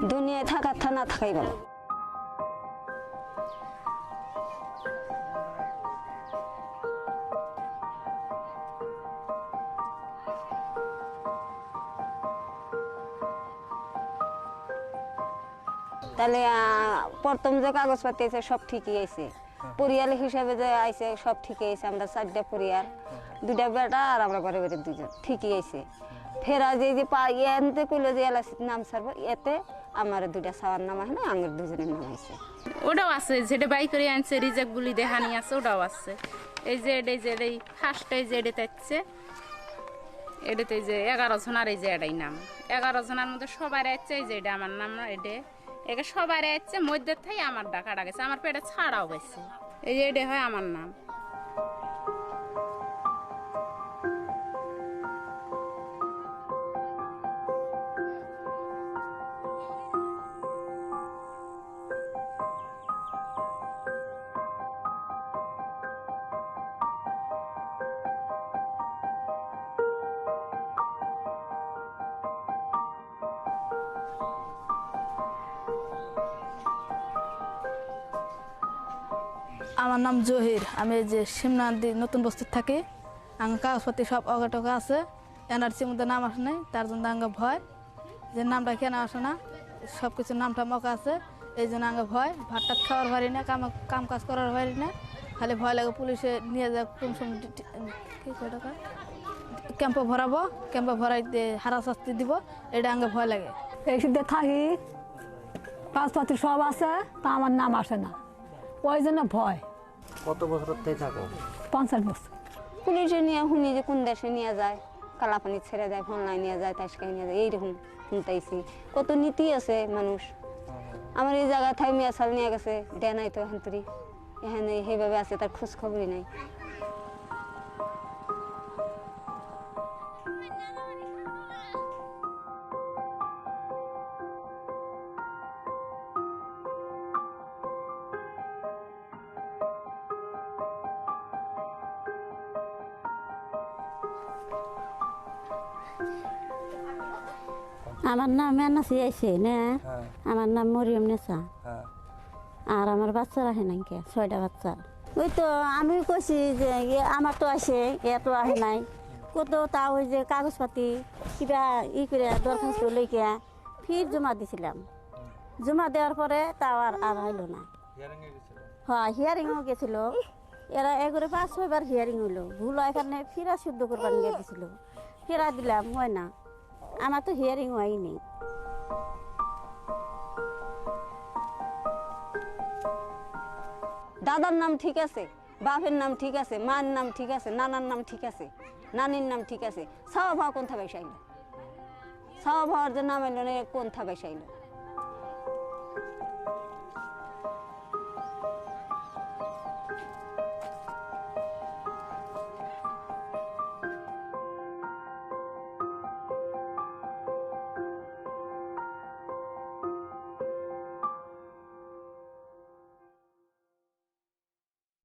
দুনিয়ায় থাকার থা না থাকাই ভালো। তাহলে প্রথম যে কাগজপাতি আছে সব ঠিকই আছে, পরিয়াল হিসাবে যে আইছে সব ঠিকই আছে। আমরা 4টা পরিয়াল, 2টা বেটা আর আমরা ঘরে ঘরে 2জন, ঠিকই আছে। ফেরা যে এনতে কইলো যে এলআইসির নাম ছাড়বো, এতে আমার 2টা সাওয়ার নাম হয় না, আমার 2জনের নাম হয়েছে। ওটাও আছে, যেটা বাই করে আনছে রিজেক্ট বলি দেখানি আছে, ওটাও আছে। এই যে এই ফার্স্ট এই যে এটাতে আছে, এটাতে যে 11 জন, আর এই যে এটাই নাম 11 জনের মধ্যে সবাই আছে। এই যে এটা আমার নাম, এটা একে সবাই আছে মধ্যে থেকে আমার ডাকাটা গেছে, আমার পেটে ছাড়াও গেছে। এই যে এটা হয় আমার নাম। আমার নাম জহির, আমি এই যে শিমনাদি নতুন বস্তির থাকি। আমার কাগজপত্র সব অগাটকা আছে, এনআরসির মধ্যে নাম আসে নাই, তার জন্য আঙ্গা ভয় যে নামটা কেন আসে না, সব কিছু নামটা মকা আছে, এই জন্য আঙ্গা ভয়। ভাত টাত খাওয়ার পারি না, কাম কাজ করার পারি না, খালি ভয় লাগে পুলিশে নিয়ে যায় কোন সময় কি করে টাকা ক্যাম্পে ভরাবো, ক্যাম্পে ভরাই হারা শাস্তি দিব, এটা আঙ্গা ভয় লাগে। এই সিদ্ধে থাকি, কাগজপত্র সব আছে, তা আমার নাম আসে না, ওই জন্য ভয়। কত বছর থেকে থাকো? 50 বছর। পুলিশে নিয়ে শুনি যে কোন দেশে নিয়ে যায়, কালাপানি ছেড়ে দেয়, ফোনলাই নিয়ে যায়, তাইসকাই নিয়ে যায়, এইরকম শুনতেছি। কত নীতি আছে মানুষ। আমার এই জায়গায় থাই মিয়া সাল নিয়ে গেছে, দেয় নাই তো এখন তুই এখানে সেইভাবে আছে, তার খোঁজ খবরই নাই। আমার নাম এনাসি আইছে না, আমার নাম মরিয়ম নেশা। আর আমার বাচ্চারা আহে নাকি 6টা বাচ্চা। ওই তো আমি কইছি যে আমার তো আসে, এত আহে নাই কত, তা ওই যে কাগজপাতি কিবা করে দরখাস্ত লইকে ফির জমা দিছিলাম। জমা দেওয়ার পরে তাও আর হইল না। হ্যাঁ, হিয়ারিংও গেছিল, এরা এগুলো 5-6 বার হিয়ারিং হইলো, ভুল এখানে ফিরা শুদ্ধ করবার নিয়ে গেছিল, ফেরা দিলাম, হয় না। আমার তো হিয়ারিং হয়নি। দাদার নাম ঠিক আছে, বাপের নাম ঠিক আছে, মার নাম ঠিক আছে, নানার নাম ঠিক আছে, নানির নাম ঠিক আছে, ছাওয়া ভাওয়া কোন থাকায় চাইলো, ছাওয়া ভাওয়ার যে নাম এলো না কোন থাকায় চাইলো।